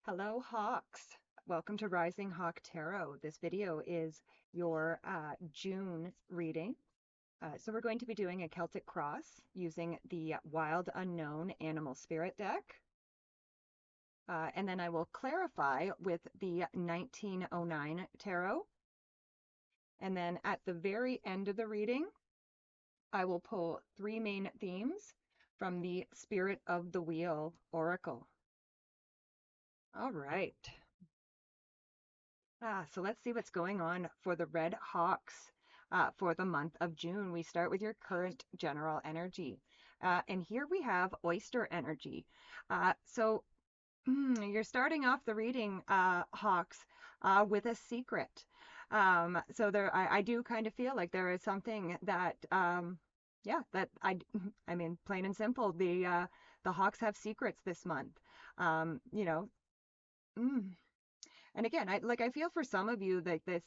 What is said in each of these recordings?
Hello, Hawks. Welcome to Rising Hawk Tarot. This video is your June reading. So we're going to be doing a Celtic cross using the Wild Unknown Animal Spirit deck. And then I will clarify with the 1909 tarot. And then at the very end of the reading, I will pull three main themes from the Spirit of the Wheel Oracle. All right. So let's see what's going on for the Red Hawks for the month of June. We start with your current general energy. And here we have oyster energy. So you're starting off the reading, Hawks, with a secret. So I do kind of feel like there is something that, yeah, that I mean, plain and simple, the Hawks have secrets this month. Um, you know, mm, and again, I feel for some of you like this.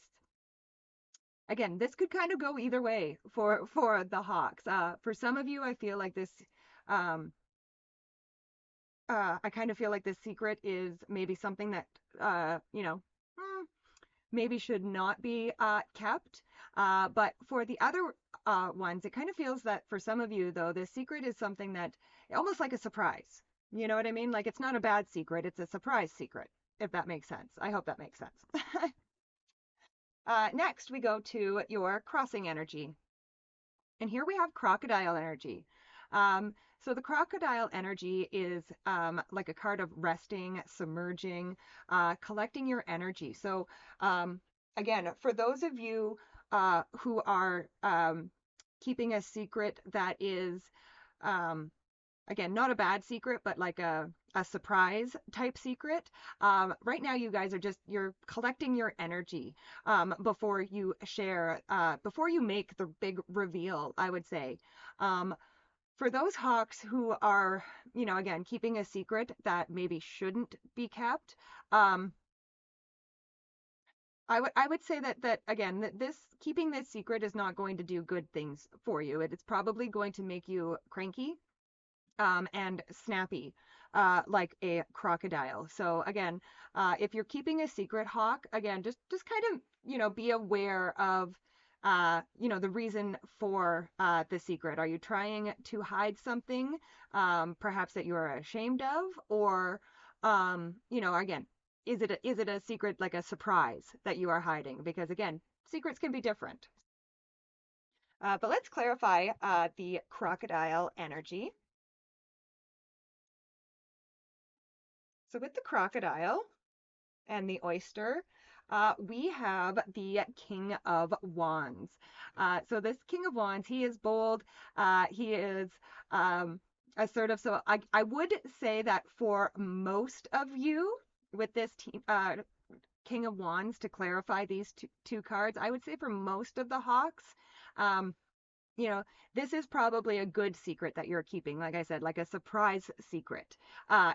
Again, this could kind of go either way for the Hawks. For some of you, I feel like this. Um, I kind of feel like this secret is maybe something that maybe should not be kept. But for the other ones, it kind of feels that for some of you, though, this secret is something that almost like a surprise. You know what I mean? Like it's not a bad secret; it's a surprise secret. If that makes sense. I hope that makes sense. Next, we go to your crossing energy. And here we have crocodile energy. So the crocodile energy is like a card of resting, submerging, collecting your energy. So again, for those of you who are keeping a secret that is again, not a bad secret, but like a surprise type secret. Right now, you guys are you're collecting your energy before you share, before you make the big reveal, I would say. Um, for those hawks who are, again, keeping a secret that maybe shouldn't be kept, um, I would say that again, that this keeping this secret is not going to do good things for you. It's probably going to make you cranky and snappy, like a crocodile. So again, if you're keeping a secret, hawk, again, just kind of be aware of the reason for the secret. Are you trying to hide something, perhaps that you are ashamed of, or again, is it a secret like a surprise that you are hiding? Because again, secrets can be different. But let's clarify the crocodile energy. So with the crocodile and the oyster, we have the King of Wands. So this King of Wands, he is bold. He is assertive. So I would say that for most of you with this King of Wands, to clarify these two cards, I would say for most of the Hawks, um, you know, this is probably a good secret that you're keeping. Like I said, like a surprise secret,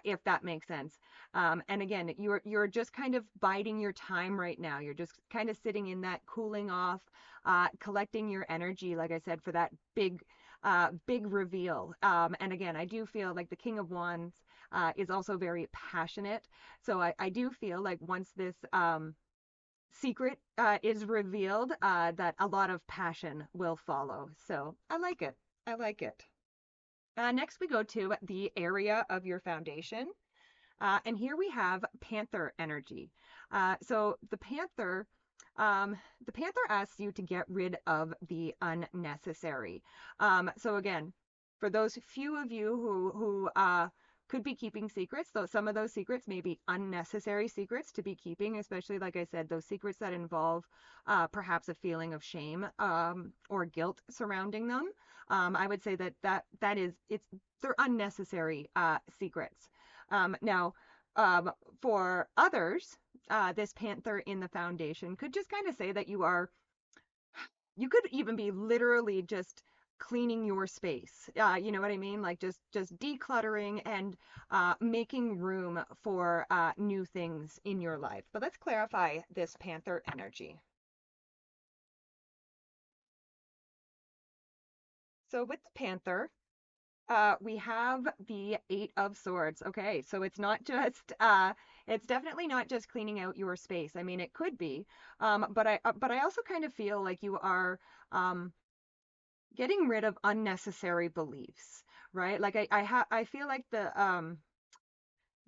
if that makes sense. And again, you're just kind of biding your time right now. You're just kind of sitting in that cooling off, collecting your energy, like I said, for that big reveal. And again, I do feel like the King of Wands is also very passionate. So I do feel like once this secret is revealed, that a lot of passion will follow. So I like it. I like it. Next, we go to the area of your foundation. And here we have Panther energy. So the Panther asks you to get rid of the unnecessary. So again, for those few of you who could be keeping secrets, though some of those secrets may be unnecessary secrets to be keeping, especially like I said, those secrets that involve perhaps a feeling of shame or guilt surrounding them. I would say that is they're unnecessary secrets. Now, for others, this panther in the foundation could just kind of say that you could even be literally just cleaning your space. You know what I mean? Like just decluttering and making room for new things in your life. But let's clarify this panther energy. So with the panther, We have the Eight of Swords. Okay, so it's not just it's definitely not just cleaning out your space. I mean, it could be, but I also kind of feel like you are um, getting rid of unnecessary beliefs, right? Like I feel like the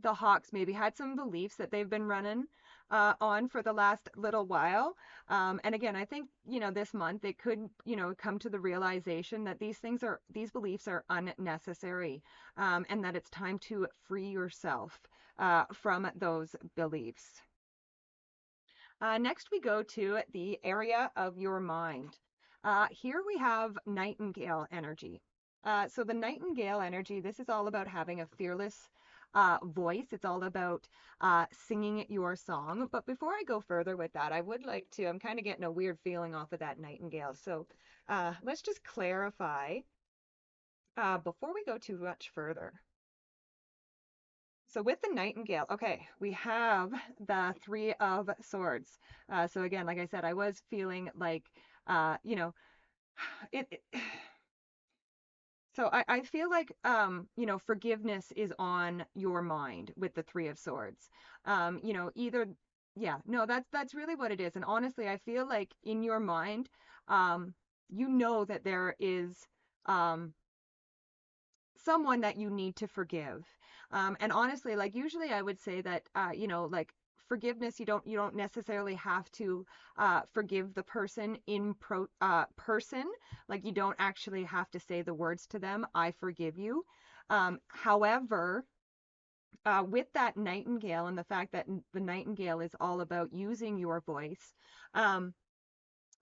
Hawks maybe had some beliefs that they've been running on for the last little while. And again, I think, this month it could, come to the realization that these beliefs are unnecessary, and that it's time to free yourself from those beliefs. Next, we go to the area of your mind. Here we have Nightingale energy. So the Nightingale energy, this is all about having a fearless voice. It's all about singing your song. But before I go further with that, I would like to, I'm kind of getting a weird feeling off of that Nightingale. So let's just clarify before we go too much further. So with the Nightingale, okay, we have the Three of Swords. So again, like I said, I was feeling like, uh, you know, it so I feel like, forgiveness is on your mind with the Three of Swords. Either, yeah, no, that's really what it is. And honestly, I feel like in your mind, you know that there is, um, someone that you need to forgive. And honestly, like usually I would say that, like forgiveness, you don't necessarily have to forgive the person in person. Like you don't actually have to say the words to them, I forgive you. However, with that nightingale and the fact that the nightingale is all about using your voice, um,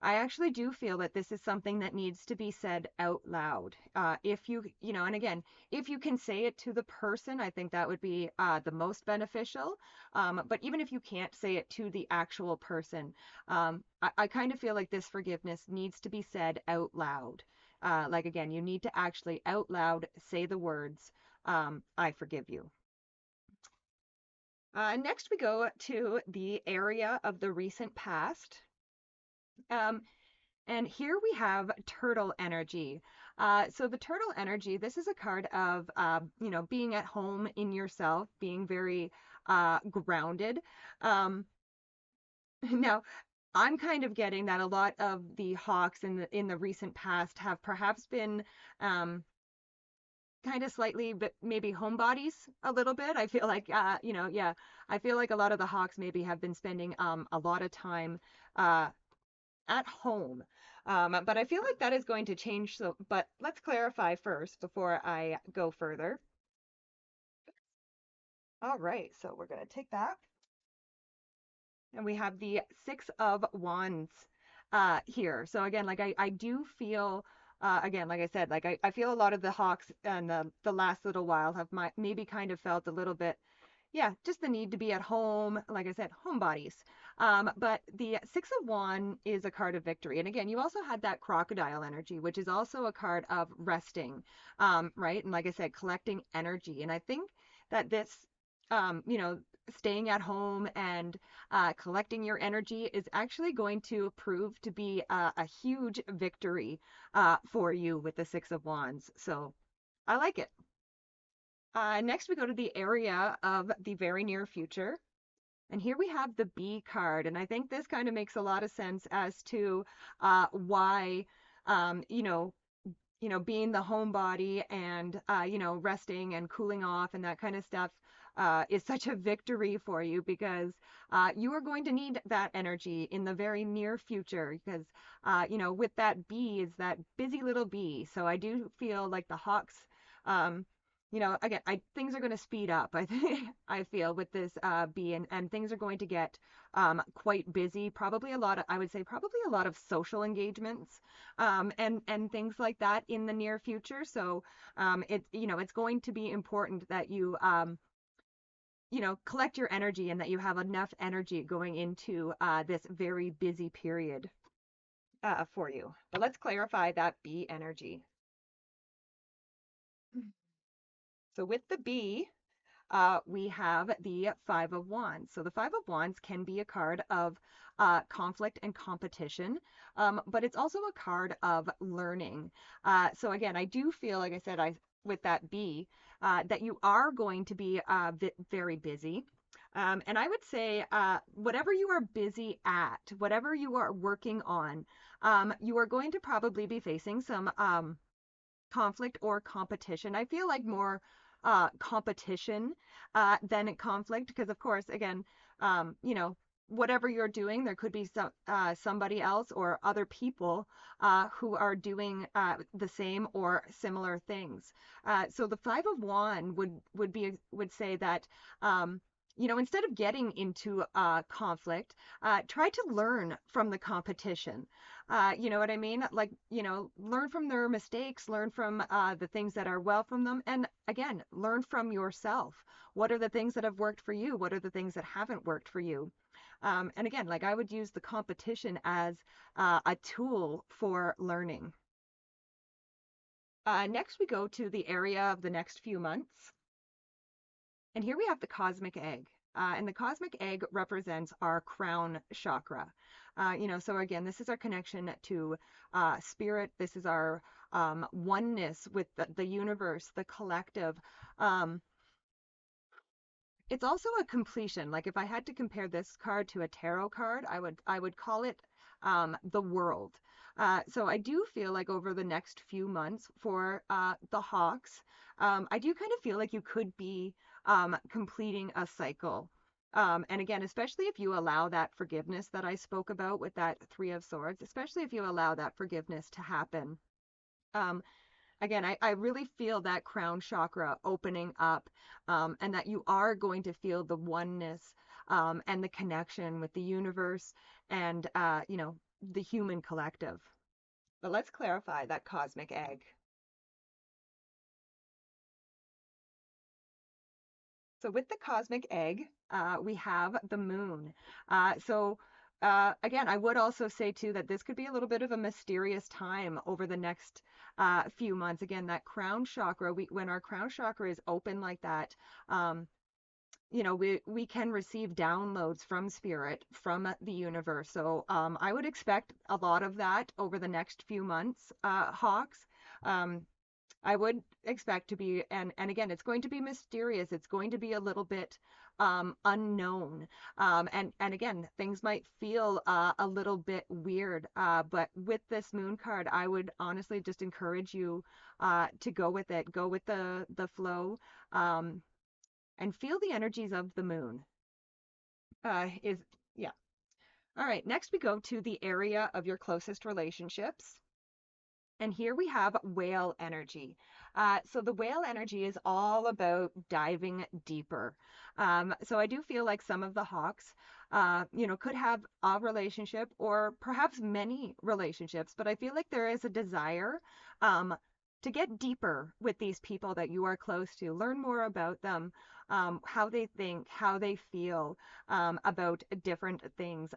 I actually do feel that this is something that needs to be said out loud. If and again, if you can say it to the person, I think that would be the most beneficial. But even if you can't say it to the actual person, I kind of feel like this forgiveness needs to be said out loud. Like again, you need to actually out loud say the words, I forgive you. Next, we go to the area of the recent past. Um, And here we have turtle energy. So the turtle energy, this is a card of, being at home in yourself, being very grounded. Um, now, I'm kind of getting that a lot of the hawks in the recent past have perhaps been um, kind of slightly, but maybe homebodies a little bit. I feel like, yeah, I feel like a lot of the hawks maybe have been spending a lot of time uh, at home. But I feel like that is going to change. So, but let's clarify first before I go further. All right, so we're going to take that. And we have the Six of Wands here. So again, like I do feel, again, like I said, like I feel a lot of the hawks and the last little while have maybe kind of felt a little bit, yeah, just the need to be at home. Like I said, homebodies. But the Six of Wands is a card of victory. And again, you also had that crocodile energy, which is also a card of resting, right? And like I said, collecting energy. And I think that this, staying at home and collecting your energy is actually going to prove to be a huge victory for you with the Six of Wands. So I like it. Next, we go to the area of the very near future. And here we have the B card. And I think this kind of makes a lot of sense as to why, um, you know, being the homebody and, resting and cooling off and that kind of stuff is such a victory for you because you are going to need that energy in the very near future because, with that bee is that busy little bee. So I do feel like the Hawks, um, again, things are going to speed up. I think I feel with this bee and things are going to get quite busy. Probably a lot of, I would say, probably a lot of social engagements and things like that in the near future. So it's going to be important that you collect your energy and that you have enough energy going into this very busy period for you. But let's clarify that B energy. So with the B, we have the Five of Wands. So the Five of Wands can be a card of conflict and competition, but it's also a card of learning. So again, I do feel, like I said, with that be, that you are going to be very busy. And I would say, whatever you are busy at, whatever you are working on, you are going to probably be facing some conflict or competition. I feel like more competition than conflict, because of course, again, you know, whatever you're doing, there could be somebody else or other people who are doing the same or similar things. So the Five of Wands would say that. Instead of getting into conflict, try to learn from the competition. You know what I mean? Like, learn from their mistakes, learn from the things that are well from them, and again, learn from yourself. What are the things that have worked for you? What are the things that haven't worked for you? And again, like I would use the competition as a tool for learning. Next, we go to the area of the next few months. And here we have the cosmic egg. And the cosmic egg represents our crown chakra. So again, this is our connection to spirit. This is our oneness with the universe, the collective. Um, it's also a completion. Like if I had to compare this card to a tarot card, I would call it the world. So I do feel like over the next few months for the Hawks, I do kind of feel like you could be completing a cycle. And again, especially if you allow that forgiveness that I spoke about with that Three of Swords, especially if you allow that forgiveness to happen. Um, Again, I really feel that crown chakra opening up, and that you are going to feel the oneness and the connection with the universe and, the human collective. But let's clarify that cosmic egg. So with the cosmic egg, we have the moon. Again, I would also say too that this could be a little bit of a mysterious time over the next few months. Again, that crown chakra, when our crown chakra is open like that, we can receive downloads from spirit, from the universe. So I would expect a lot of that over the next few months, Hawks. Um, I would expect to be, and again, it's going to be mysterious. It's going to be a little bit unknown. And again, things might feel a little bit weird. But with this moon card, I would honestly just encourage you to go with it, go with the flow, and feel the energies of the moon. Is Yeah. All right. Next, we go to the area of your closest relationships. And here we have whale energy. So the whale energy is all about diving deeper. So I do feel like some of the hawks, could have a relationship or perhaps many relationships, but I feel like there is a desire to get deeper with these people that you are close to, learn more about them, how they think, how they feel about different things.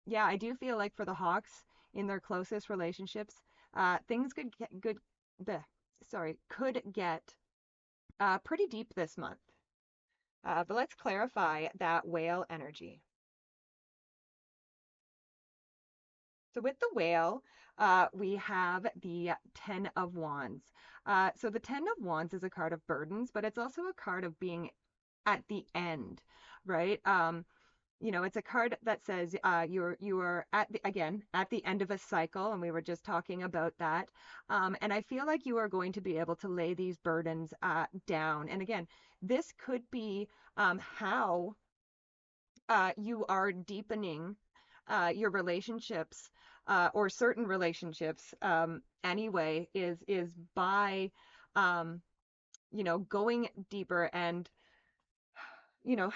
Yeah, I do feel like for the hawks in their closest relationships, things could get pretty deep this month. But let's clarify that whale energy. So with the whale, we have the Ten of Wands. So the Ten of Wands is a card of burdens, but it's also a card of being at the end, right? It's a card that says you are at the end of a cycle, and we were just talking about that. And I feel like you are going to be able to lay these burdens down. And again, this could be how you are deepening your relationships or certain relationships anyway, is by going deeper and you know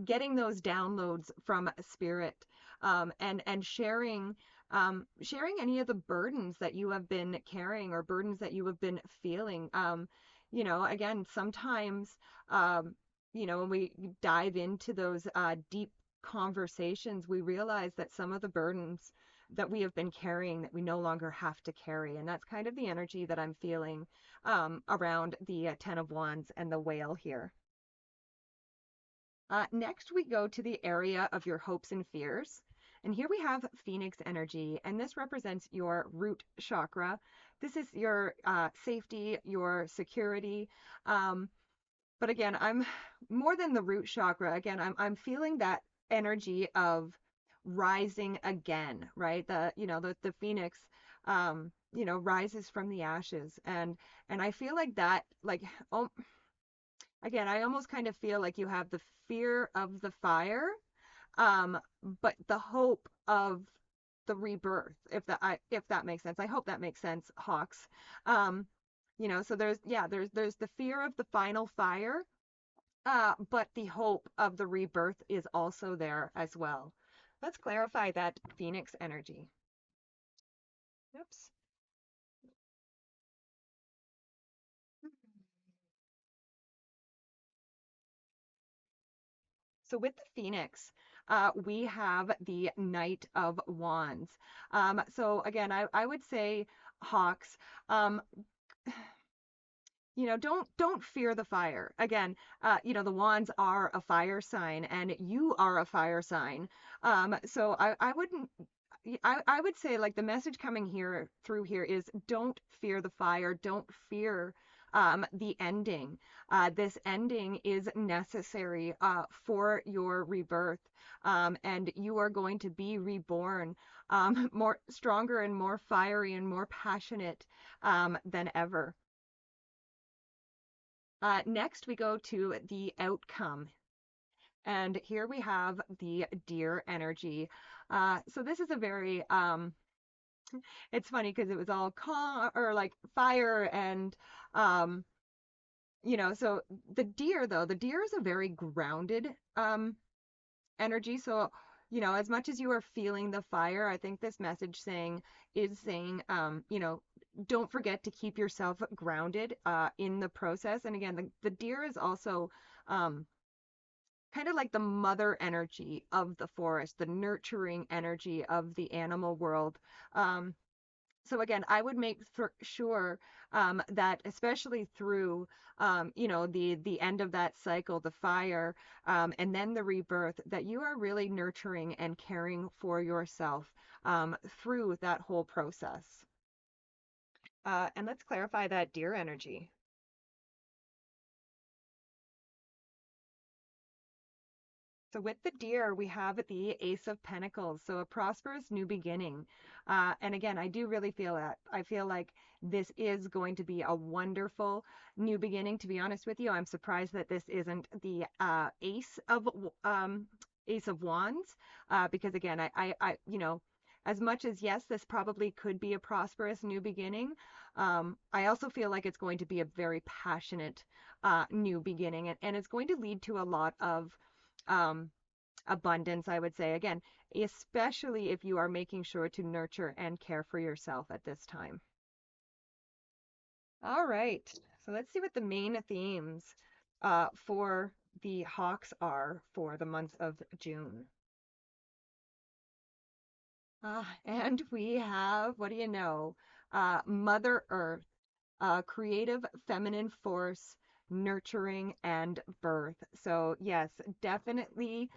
getting those downloads from spirit, and sharing any of the burdens that you have been carrying or burdens that you have been feeling. Again, sometimes when we dive into those deep conversations, we realize that some of the burdens that we have been carrying that we no longer have to carry, and that's kind of the energy that I'm feeling around the Ten of Wands and the whale here. Next, we go to the area of your hopes and fears. And here we have Phoenix energy, and this represents your root chakra. This is your safety, your security. Um, but again, I'm more than the root chakra. Again, I'm feeling that energy of rising again, right? The phoenix rises from the ashes, and I feel like that oh, again, I almost kind of feel like you have the fear of the fire, um, but the hope of the rebirth, if that makes sense. I hope that makes sense, Hawks. Um, so there's the fear of the final fire, but the hope of the rebirth is also there as well. Let's clarify that Phoenix energy. Oops. So with the Phoenix, we have the Knight of Wands. So again, I would say, Hawks, um, don't fear the fire. Again, the wands are a fire sign, and you are a fire sign. So I wouldn't. I would say, like, the message coming here through here is, don't fear the fire, don't fear the ending. This ending is necessary for your rebirth, and you are going to be reborn, more stronger and more fiery and more passionate than ever. Next, we go to the outcome. And here we have the deer energy. So this is a very, it's funny because it was all calm or like fire and, um, so the deer is a very grounded, energy. So, as much as you are feeling the fire, I think this message saying, don't forget to keep yourself grounded in the process. And again, the deer is also kind of like the mother energy of the forest, the nurturing energy of the animal world. Um, so again, I would make for sure that, especially through, the end of that cycle, the fire, and then the rebirth, that you are really nurturing and caring for yourself through that whole process. And let's clarify that deer energy. So with the deer, we have the Ace of Pentacles, so a prosperous new beginning. And again, I do really feel that. I feel like this is going to be a wonderful new beginning. To be honest with you, I'm surprised that this isn't the Ace of Wands, because again, as much as, yes, this probably could be a prosperous new beginning, I also feel like it's going to be a very passionate new beginning, and it's going to lead to a lot of um, abundance, I would say. Again, especially if you are making sure to nurture and care for yourself at this time. All right, so let's see what the main themes for the Hawks are for the month of June. And we have, what do you know? Mother Earth, creative feminine force, nurturing, and birth. So, yes, definitely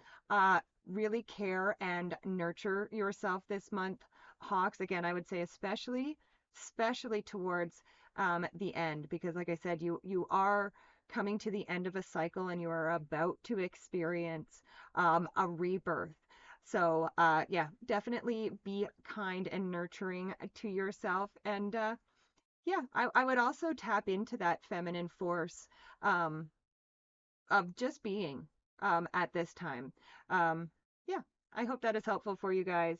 really care and nurture yourself this month, Hawks. Again, I would say especially towards the end, because like I said, you are coming to the end of a cycle and you are about to experience a rebirth. So, yeah, definitely be kind and nurturing to yourself. And yeah, I would also tap into that feminine force um, of just being at this time. Yeah, I hope that is helpful for you guys.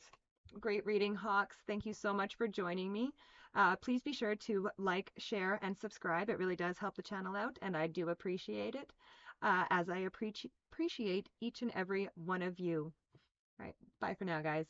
Great reading, Hawks. Thank you so much for joining me. Please be sure to like, share, and subscribe. It really does help the channel out, and I do appreciate it, as I appreciate each and every one of you. All right, bye for now, guys.